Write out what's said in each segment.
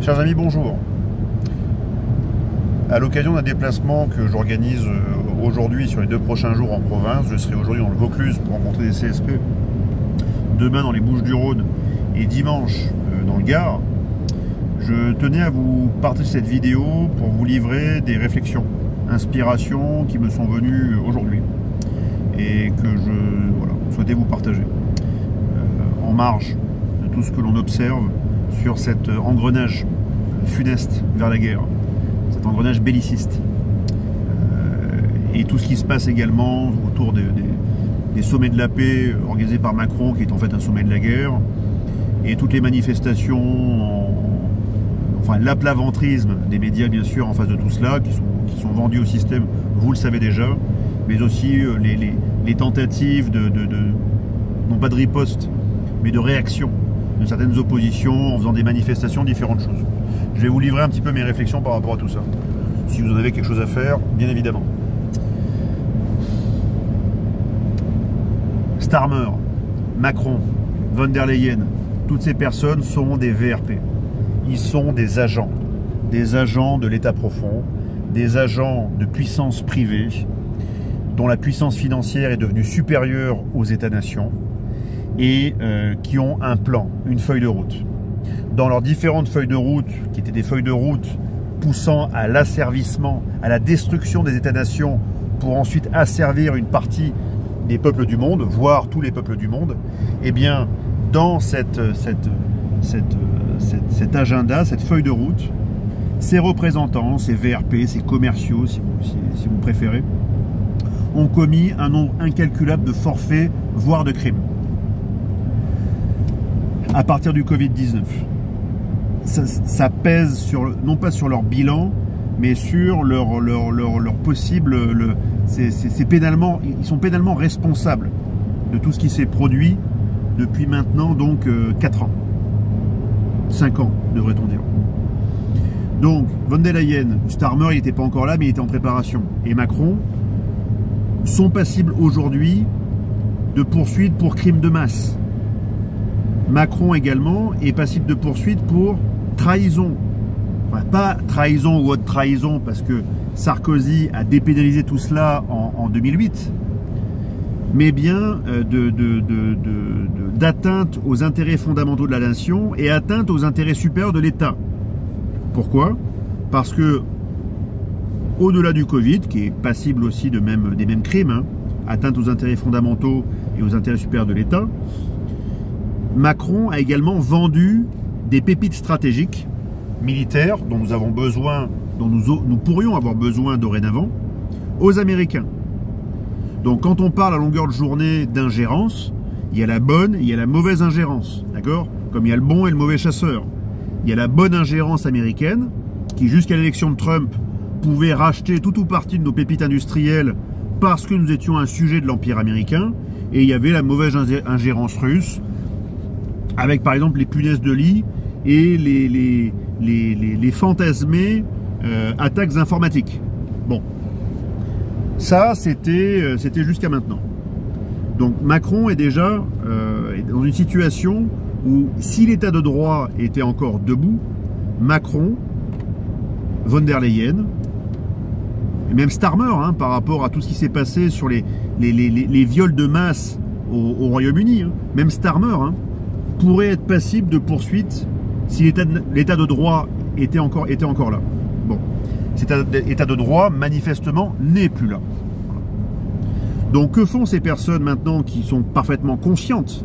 Chers amis, bonjour. À l'occasion d'un déplacement que j'organise aujourd'hui sur les 2 prochains jours en province, je serai aujourd'hui dans le Vaucluse pour rencontrer des CSP, demain dans les Bouches-du-Rhône et dimanche dans le Gard. Je tenais à vous partager cette vidéo pour vous livrer des réflexions, inspirations qui me sont venues aujourd'hui et que je souhaitais vous partager en marge de tout ce que l'on observe sur cet engrenage funeste vers la guerre, cet engrenage belliciste, et tout ce qui se passe également autour des sommets de la paix organisés par Macron, qui est en fait un sommet de la guerre, et toutes les manifestations, enfin l'aplaventrisme des médias bien sûr en face de tout cela, qui sont vendus au système, vous le savez déjà, mais aussi les tentatives non pas de riposte, mais de réaction de certaines oppositions en faisant des manifestations, différentes choses. Je vais vous livrer un petit peu mes réflexions par rapport à tout ça. Si vous en avez quelque chose à faire, bien évidemment. Starmer, Macron, von der Leyen, toutes ces personnes sont des VRP. Ils sont des agents de l'État profond, des agents de puissance privée, dont la puissance financière est devenue supérieure aux États-nations, et qui ont un plan, une feuille de route. Dans leurs différentes feuilles de route, qui étaient des feuilles de route poussant à l'asservissement, à la destruction des États-nations, pour ensuite asservir une partie des peuples du monde, voire tous les peuples du monde, eh bien, dans cet agenda, cette feuille de route, ces représentants, ces VRP, ces commerciaux, si vous préférez, ont commis un nombre incalculable de forfaits, voire de crimes. À partir du Covid-19. Ça pèse non pas sur leur bilan, mais sur leur possible... ils sont pénalement responsables de tout ce qui s'est produit depuis maintenant donc 4 ans. 5 ans, devrait-on dire. Donc, von der Leyen, Starmer, il n'était pas encore là, mais il était en préparation. Et Macron sont passibles aujourd'hui de poursuites pour crimes de masse. Macron également est passible de poursuite pour trahison. Enfin, pas trahison ou haute trahison, parce que Sarkozy a dépénalisé tout cela en 2008, mais bien d'atteinte aux intérêts fondamentaux de la nation et atteinte aux intérêts supérieurs de l'État. Pourquoi? Parce que, au-delà du Covid, qui est passible aussi des mêmes crimes, hein, atteinte aux intérêts fondamentaux et aux intérêts supérieurs de l'État, Macron a également vendu des pépites stratégiques militaires dont nous avons besoin, dont nous pourrions avoir besoin dorénavant, aux Américains. Donc quand on parle à longueur de journée d'ingérence, il y a la bonne et il y a la mauvaise ingérence, d'accord? Comme il y a le bon et le mauvais chasseur. Il y a la bonne ingérence américaine, qui jusqu'à l'élection de Trump pouvait racheter tout ou partie de nos pépites industrielles parce que nous étions un sujet de l'Empire américain, et il y avait la mauvaise ingérence russe, avec par exemple les punaises de lit et les fantasmées attaques informatiques. Bon, ça c'était jusqu'à maintenant. Donc Macron est déjà dans une situation où, si l'état de droit était encore debout, Macron, von der Leyen, et même Starmer, hein, par rapport à tout ce qui s'est passé sur les viols de masse au Royaume-Uni, hein, même Starmer, hein, pourrait être passible de poursuite si l'état de droit était encore là. Bon, cet état de droit, manifestement, n'est plus là. Donc, que font ces personnes maintenant qui sont parfaitement conscientes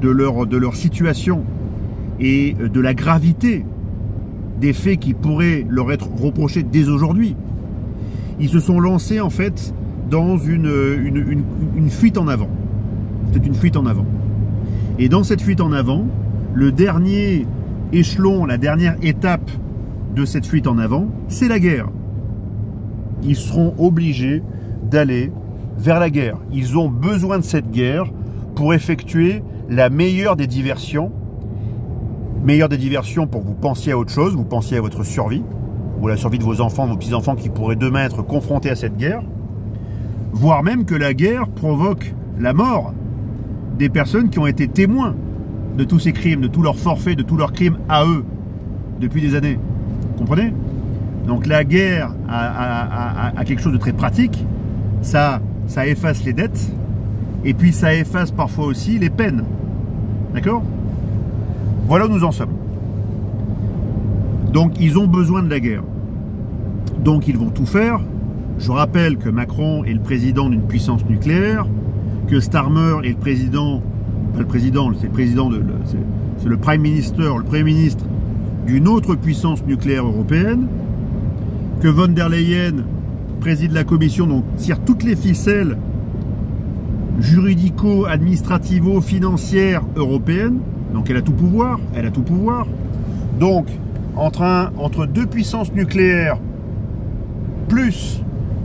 de leur situation et de la gravité des faits qui pourraient leur être reprochés dès aujourd'hui? Ils se sont lancés, en fait, dans une fuite en avant. C'était une fuite en avant. Et dans cette fuite en avant, le dernier échelon, la dernière étape de cette fuite en avant, c'est la guerre. Ils seront obligés d'aller vers la guerre. Ils ont besoin de cette guerre pour effectuer la meilleure des diversions. Meilleure des diversions pour que vous pensiez à autre chose, vous pensiez à votre survie, ou à la survie de vos enfants, de vos petits-enfants qui pourraient demain être confrontés à cette guerre, voire même que la guerre provoque la mort des personnes qui ont été témoins de tous ces crimes, de tous leurs forfaits, de tous leurs crimes à eux. depuis des années. Vous comprenez? Donc la guerre a quelque chose de très pratique. Ça efface les dettes. Et puis ça efface parfois aussi les peines. D'accord? Voilà où nous en sommes. Donc ils ont besoin de la guerre. Donc ils vont tout faire. Je rappelle que Macron est le président d'une puissance nucléaire, que Starmer est le président, pas le président, c'est le président c'est le Prime Minister, le Premier ministre d'une autre puissance nucléaire européenne, que von der Leyen préside la commission, donc tire toutes les ficelles juridico-administrativo-financières européennes, donc elle a tout pouvoir, Donc, entre deux puissances nucléaires, plus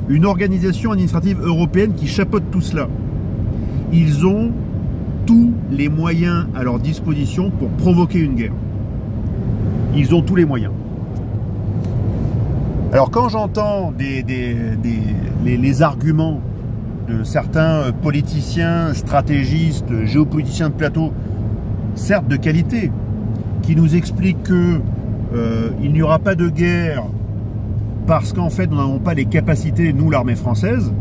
une organisation administrative européenne qui chapeaute tout cela, ils ont tous les moyens à leur disposition pour provoquer une guerre. Ils ont tous les moyens. Alors quand j'entends les arguments de certains politiciens, stratégistes, géopoliticiens de plateau, certes de qualité, qui nous expliquent que il n'y aura pas de guerre parce qu'en fait nous n'avons pas les capacités, nous l'armée française,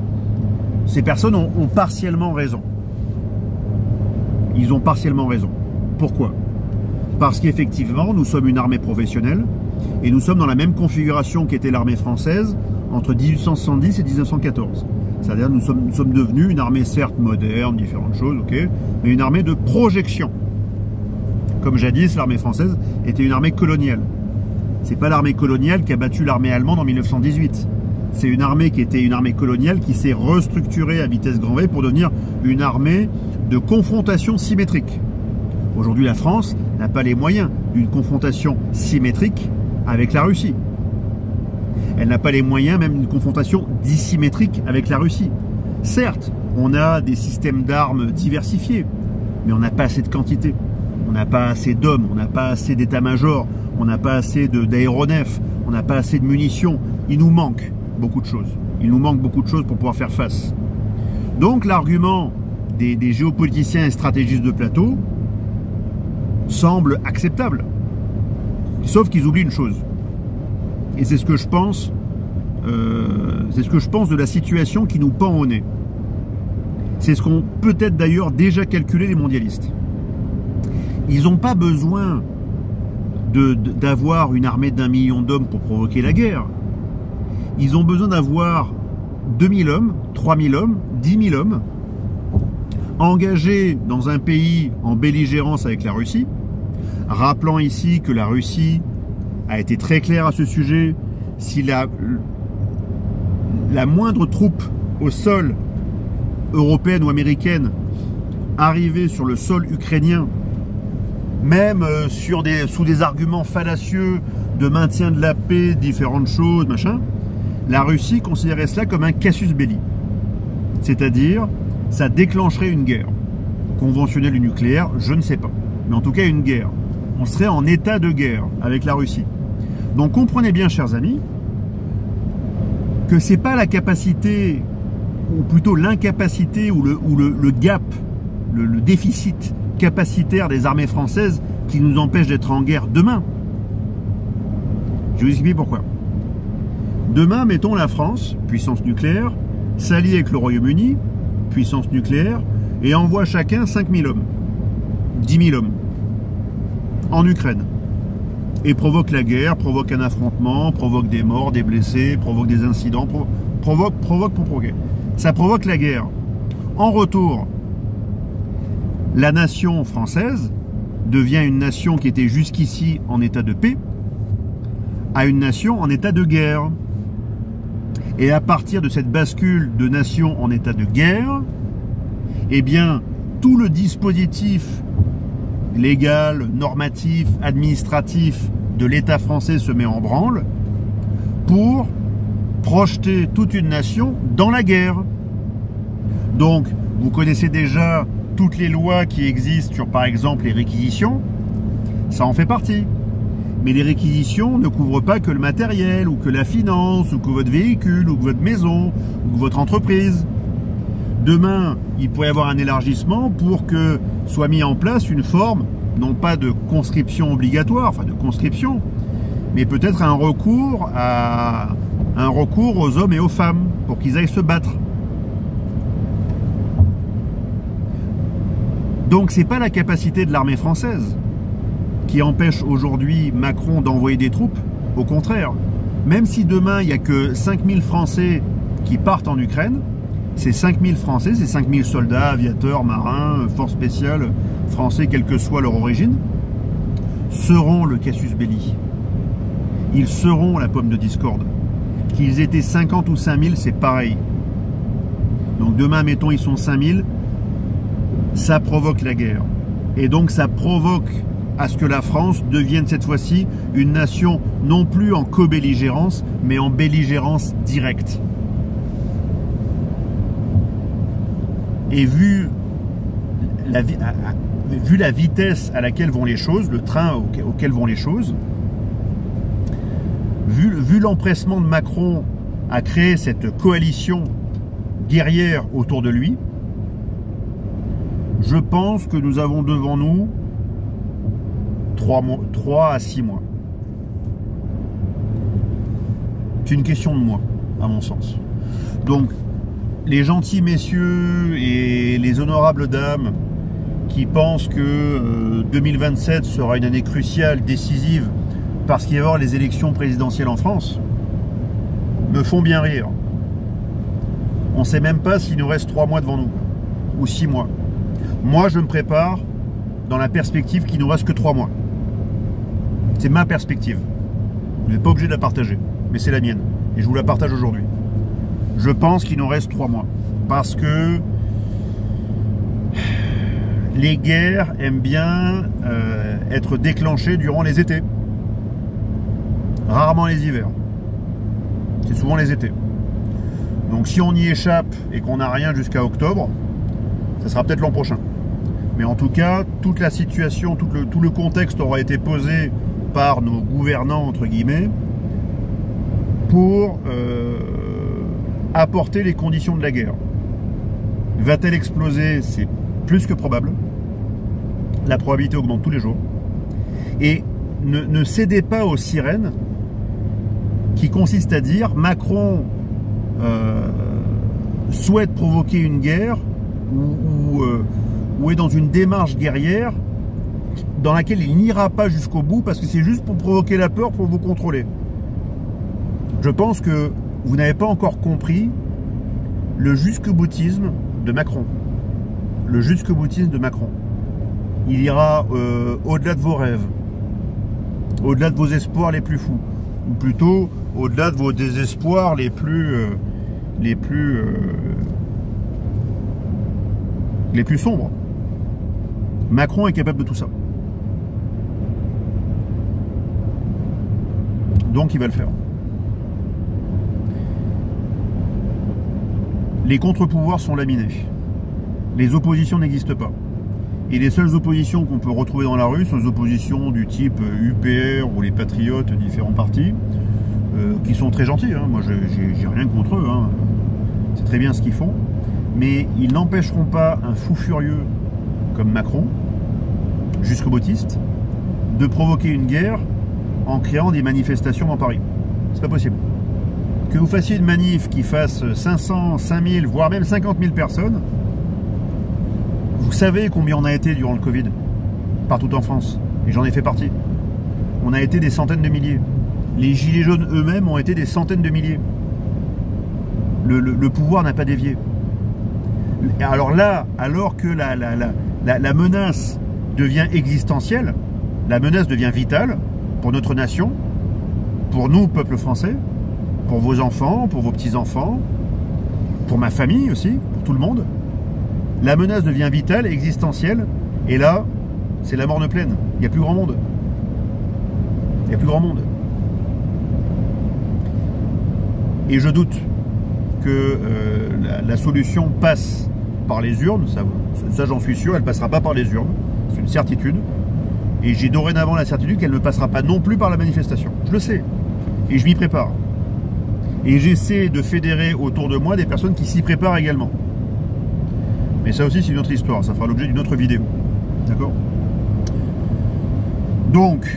ces personnes ont partiellement raison. Ils ont partiellement raison. Pourquoi? Parce qu'effectivement nous sommes une armée professionnelle et nous sommes dans la même configuration qu'était l'armée française entre 1870 et 1914. C'est-à-dire nous sommes devenus une armée certes moderne, différentes choses, ok, mais une armée de projection. Comme jadis, l'armée française était une armée coloniale. C'est pas l'armée coloniale qui a battu l'armée allemande en 1918. C'est une armée qui était une armée coloniale qui s'est restructurée à vitesse grand V pour devenir une armée de confrontation symétrique. Aujourd'hui, la France n'a pas les moyens d'une confrontation symétrique avec la Russie. Elle n'a pas les moyens même d'une confrontation dissymétrique avec la Russie. Certes, on a des systèmes d'armes diversifiés, mais on n'a pas assez de quantité. On n'a pas assez d'hommes, on n'a pas assez d'état-major, on n'a pas assez d'aéronefs, on n'a pas assez de munitions. Il nous manque beaucoup de choses. Il nous manque beaucoup de choses pour pouvoir faire face. Donc l'argument des géopoliticiens et stratégistes de plateau semble acceptable. Sauf qu'ils oublient une chose. Et c'est ce que je pense, de la situation qui nous pend au nez. C'est ce qu'ont peut-être d'ailleurs déjà calculé les mondialistes. Ils n'ont pas besoin d'avoir une armée d'1 million d'hommes pour provoquer la guerre. Ils ont besoin d'avoir 2000 hommes, 3000 hommes, 10 000 hommes, engagés dans un pays en belligérance avec la Russie, rappelant ici que la Russie a été très claire à ce sujet. Si la moindre troupe au sol européenne ou américaine arrivait sur le sol ukrainien, même sous des arguments fallacieux de maintien de la paix, différentes choses, machin, la Russie considérait cela comme un casus belli. C'est-à-dire, ça déclencherait une guerre. Conventionnelle ou nucléaire, je ne sais pas. Mais en tout cas, une guerre. On serait en état de guerre avec la Russie. Donc comprenez bien, chers amis, que c'est pas la capacité, ou plutôt l'incapacité ou le gap, le déficit capacitaire des armées françaises qui nous empêche d'être en guerre demain. Je vais vous expliquer pourquoi. Demain, mettons la France, puissance nucléaire, s'allie avec le Royaume-Uni, puissance nucléaire, et envoie chacun 5000 hommes, 10 000 hommes, en Ukraine. Et provoque la guerre, provoque un affrontement, provoque des morts, des blessés, provoque des incidents, provoque pour provoquer. Ça provoque la guerre. En retour, la nation française devient une nation qui était jusqu'ici en état de paix à une nation en état de guerre. Et à partir de cette bascule de nation en état de guerre, eh bien, tout le dispositif légal, normatif, administratif de l'État français se met en branle pour projeter toute une nation dans la guerre. Donc, vous connaissez déjà toutes les lois qui existent sur, par exemple, les réquisitions, ça en fait partie. Mais les réquisitions ne couvrent pas que le matériel, ou que la finance, ou que votre véhicule, ou que votre maison, ou que votre entreprise. Demain, il pourrait y avoir un élargissement pour que soit mis en place une forme, non pas de conscription obligatoire, enfin de conscription, mais peut-être un recours aux hommes et aux femmes pour qu'ils aillent se battre. Donc c'est pas la capacité de l'armée française qui empêche aujourd'hui Macron d'envoyer des troupes, au contraire. Même si demain il n'y a que 5000 Français qui partent en Ukraine, ces 5000 Français, ces 5000 soldats, aviateurs, marins, forces spéciales français, quelle que soit leur origine, seront le casus belli. Ils seront la pomme de discorde. Qu'ils étaient 50 ou 5000, c'est pareil. Donc demain, mettons, ils sont 5000, ça provoque la guerre. Et donc ça provoque à ce que la France devienne cette fois-ci une nation non plus en co-belligérance, mais en belligérance directe. Et vu la vitesse à laquelle vont les choses, le train auquel vont les choses, vu l'empressement de Macron à créer cette coalition guerrière autour de lui, je pense que nous avons devant nous 3 à 6 mois. C'est une question de mois, à mon sens. Donc, les gentils messieurs et les honorables dames qui pensent que 2027 sera une année cruciale, décisive, parce qu'il va y avoir les élections présidentielles en France, me font bien rire. On ne sait même pas s'il nous reste 3 mois devant nous, ou 6 mois. Moi, je me prépare dans la perspective qu'il nous reste que 3 mois. C'est ma perspective. Vous n'êtes pas obligé de la partager, mais c'est la mienne. Et je vous la partage aujourd'hui. Je pense qu'il nous reste 3 mois. Parce que les guerres aiment bien être déclenchées durant les étés. Rarement les hivers. C'est souvent les étés. Donc si on y échappe et qu'on n'a rien jusqu'à octobre, ça sera peut-être l'an prochain. Mais en tout cas, toute la situation, tout le contexte aura été posé par nos gouvernants, entre guillemets, pour apporter les conditions de la guerre. Va-t-elle exploser? C'est plus que probable. La probabilité augmente tous les jours. Et ne cédez pas aux sirènes qui consistent à dire Macron souhaite provoquer une guerre ou est dans une démarche guerrière dans laquelle il n'ira pas jusqu'au bout parce que c'est juste pour provoquer la peur, pour vous contrôler. Je pense que vous n'avez pas encore compris le jusque-boutisme de Macron. Le jusque-boutisme de Macron. Il ira au-delà de vos rêves, au-delà de vos espoirs les plus fous, ou plutôt au-delà de vos désespoirs les plus sombres. Macron est capable de tout ça. Donc il va le faire. Les contre-pouvoirs sont laminés. Les oppositions n'existent pas. Et les seules oppositions qu'on peut retrouver dans la rue sont les oppositions du type UPR ou les Patriotes, différents partis, qui sont très gentils. Hein. Moi, j'ai rien contre eux. Hein. C'est très bien ce qu'ils font. Mais ils n'empêcheront pas un fou furieux comme Macron, jusqu'au boutiste, de provoquer une guerre en créant des manifestations dans Paris. C'est pas possible. Que vous fassiez une manif qui fasse 500, 5000, voire même 50 000 personnes, vous savez combien on a été durant le Covid, partout en France, et j'en ai fait partie. On a été des centaines de milliers. Les gilets jaunes eux-mêmes ont été des centaines de milliers. Le pouvoir n'a pas dévié. Alors là, alors que la menace devient existentielle, la menace devient vitale pour notre nation, pour nous, peuple français, pour vos enfants, pour vos petits-enfants, pour ma famille aussi, pour tout le monde. La menace devient vitale, existentielle, et là, c'est la morne pleine. Il n'y a plus grand monde. Il n'y a plus grand monde. Et je doute que la solution passe par les urnes, ça j'en suis sûr, elle ne passera pas par les urnes, c'est une certitude. Et j'ai dorénavant la certitude qu'elle ne passera pas non plus par la manifestation. Je le sais. Et je m'y prépare. Et j'essaie de fédérer autour de moi des personnes qui s'y préparent également. Mais ça aussi c'est une autre histoire, ça fera l'objet d'une autre vidéo. D'accord? Donc,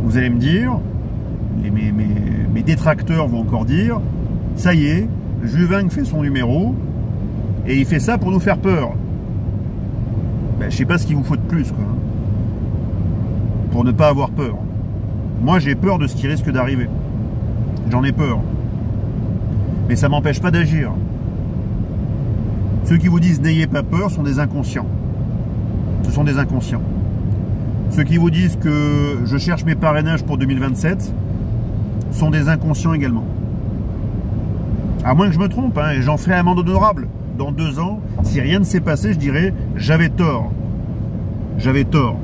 Vous allez me dire, mes détracteurs vont encore dire, ça y est, Juvin fait son numéro, et il fait ça pour nous faire peur. Ben, je sais pas ce qu'il vous faut de plus, quoi. Pour ne pas avoir peur. Moi, j'ai peur de ce qui risque d'arriver. J'en ai peur. Mais ça m'empêche pas d'agir. Ceux qui vous disent n'ayez pas peur sont des inconscients. Ce sont des inconscients. Ceux qui vous disent que je cherche mes parrainages pour 2027 sont des inconscients également. À moins que je me trompe, hein, et j'en ferai amende honorable. Dans 2 ans, si rien ne s'est passé, je dirais j'avais tort. J'avais tort.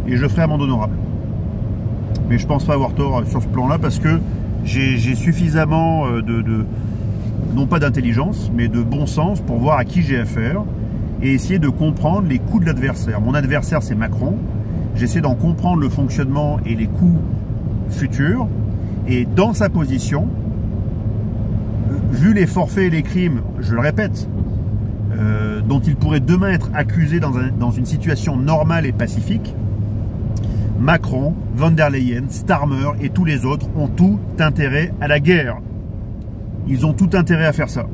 Et je ferai amende honorable. Mais je pense pas avoir tort sur ce plan-là parce que j'ai suffisamment non pas d'intelligence, mais de bon sens pour voir à qui j'ai affaire et essayer de comprendre les coups de l'adversaire. Mon adversaire, c'est Macron. J'essaie d'en comprendre le fonctionnement et les coups futurs. Et dans sa position, vu les forfaits et les crimes, je le répète, dont il pourrait demain être accusé dans une situation normale et pacifique, Macron, von der Leyen, Starmer et tous les autres ont tout intérêt à la guerre. Ils ont tout intérêt à faire ça.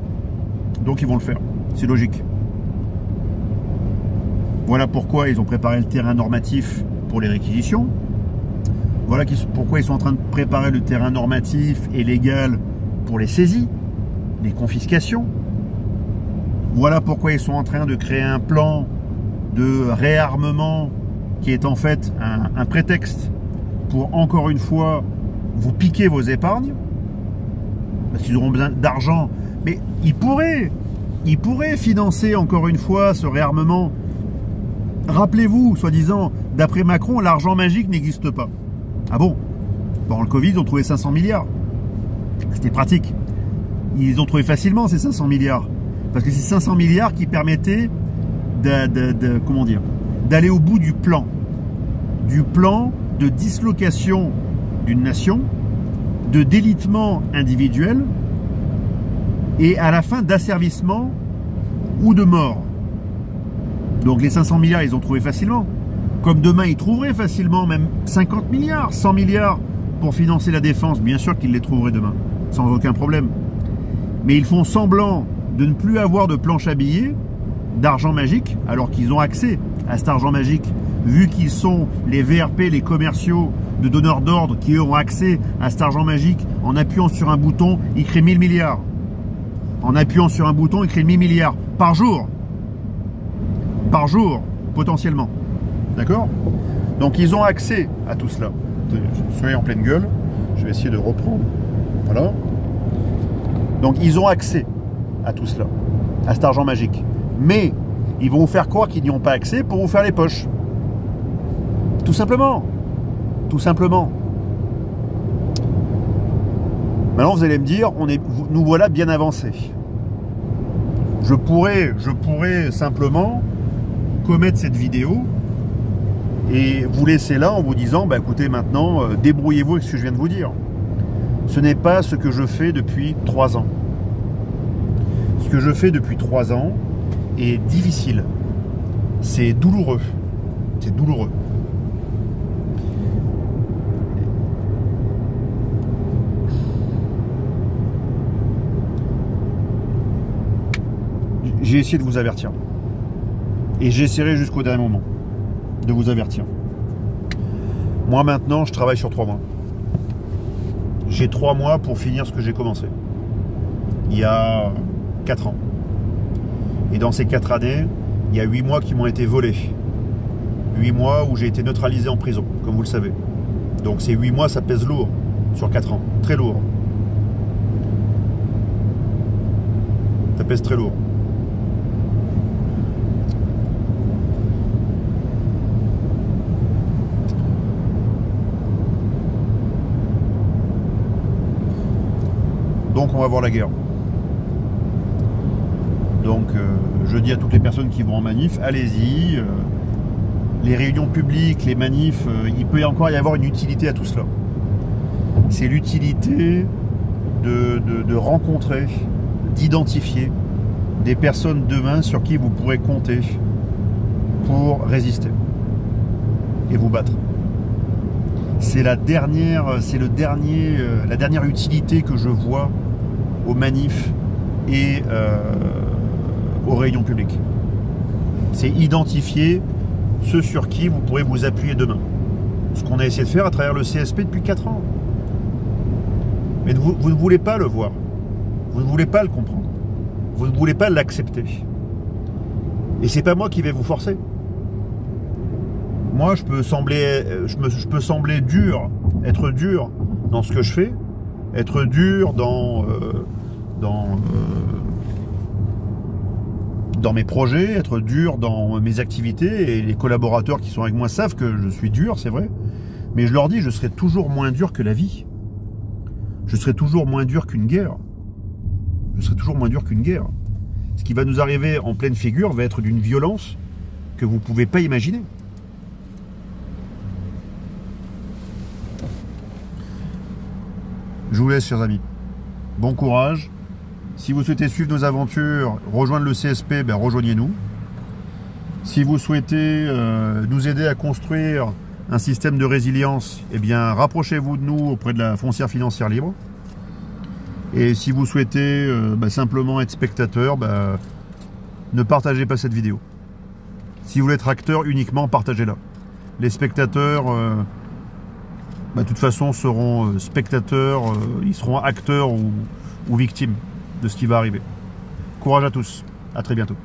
Donc ils vont le faire. C'est logique. Voilà pourquoi ils ont préparé le terrain normatif pour les réquisitions. Voilà pourquoi ils sont en train de préparer le terrain normatif et légal pour les saisies, les confiscations. Voilà pourquoi ils sont en train de créer un plan de réarmement qui est en fait un prétexte pour, encore une fois, vous piquer vos épargnes, parce qu'ils auront besoin d'argent. Mais ils pourraient financer, encore une fois, ce réarmement. Rappelez-vous, soi-disant, d'après Macron, l'argent magique n'existe pas. Ah bon? Pendant le Covid, ils ont trouvé 500 milliards. C'était pratique. Ils ont trouvé facilement ces 500 milliards. Parce que c'est 500 milliards qui permettaient comment dire, d'aller au bout du plan de dislocation d'une nation, de délitement individuel et à la fin d'asservissement ou de mort. Donc les 500 milliards, ils ont trouvé facilement. Comme demain, ils trouveraient facilement même 50 milliards, 100 milliards pour financer la défense. Bien sûr qu'ils les trouveraient demain, sans aucun problème. Mais ils font semblant de ne plus avoir de planche à billets, d'argent magique, alors qu'ils ont accès à cet argent magique, vu qu'ils sont les VRP, les commerciaux de donneurs d'ordre, qui eux ont accès à cet argent magique. En appuyant sur un bouton, ils créent 1000 milliards. En appuyant sur un bouton, ils créent 1000 milliards par jour. Par jour, potentiellement. D'accord? Donc ils ont accès à tout cela. Je suis en pleine gueule. Je vais essayer de reprendre. Voilà. Donc ils ont accès à tout cela, à cet argent magique. Mais ils vont vous faire croire qu'ils n'y ont pas accès pour vous faire les poches. Tout simplement. Tout simplement. Maintenant vous allez me dire, nous voilà bien avancés. Je pourrais simplement commettre cette vidéo et vous laisser là en vous disant, bah écoutez, maintenant, débrouillez-vous avec ce que je viens de vous dire. Ce n'est pas ce que je fais depuis 3 ans. Ce que je fais depuis 3 ans est difficile. C'est douloureux. C'est douloureux. J'ai essayé de vous avertir. Et j'essaierai jusqu'au dernier moment de vous avertir. Moi maintenant, je travaille sur 3 mois. J'ai 3 mois pour finir ce que j'ai commencé. Il y a 4 ans. Et dans ces 4 années, il y a 8 mois qui m'ont été volés. 8 mois où j'ai été neutralisé en prison, comme vous le savez. Donc ces 8 mois, ça pèse lourd sur 4 ans. Très lourd. Ça pèse très lourd. Donc on va voir la guerre. Donc je dis à toutes les personnes qui vont en manif, allez-y. Les réunions publiques, les manifs, il peut encore y avoir une utilité à tout cela. C'est l'utilité de rencontrer, d'identifier des personnes demain sur qui vous pourrez compter pour résister et vous battre. C'est la dernière utilité que je vois aux manifs et aux réunions publiques. C'est identifier ceux sur qui vous pourrez vous appuyer demain. Ce qu'on a essayé de faire à travers le CSP depuis 4 ans. Mais vous ne voulez pas le voir. Vous ne voulez pas le comprendre. Vous ne voulez pas l'accepter. Et c'est pas moi qui vais vous forcer. Moi, je peux sembler dur, être dur dans ce que je fais, être dur dans mes projets, être dur dans mes activités, et les collaborateurs qui sont avec moi savent que je suis dur, c'est vrai, mais je leur dis, je serai toujours moins dur que la vie. Je serai toujours moins dur qu'une guerre. Je serai toujours moins dur qu'une guerre. Ce qui va nous arriver en pleine figure va être d'une violence que vous ne pouvez pas imaginer. Je vous laisse, chers amis. Bon courage. Si vous souhaitez suivre nos aventures, rejoindre le CSP, ben rejoignez-nous. Si vous souhaitez nous aider à construire un système de résilience, eh bien rapprochez-vous de nous auprès de la Foncière Financière Libre. Et si vous souhaitez simplement être spectateur, ne partagez pas cette vidéo. Si vous voulez être acteur, uniquement partagez-la. Les spectateurs, de toute façon, seront spectateurs, ils seront acteurs ou victimes de ce qui va arriver. Courage à tous, à très bientôt.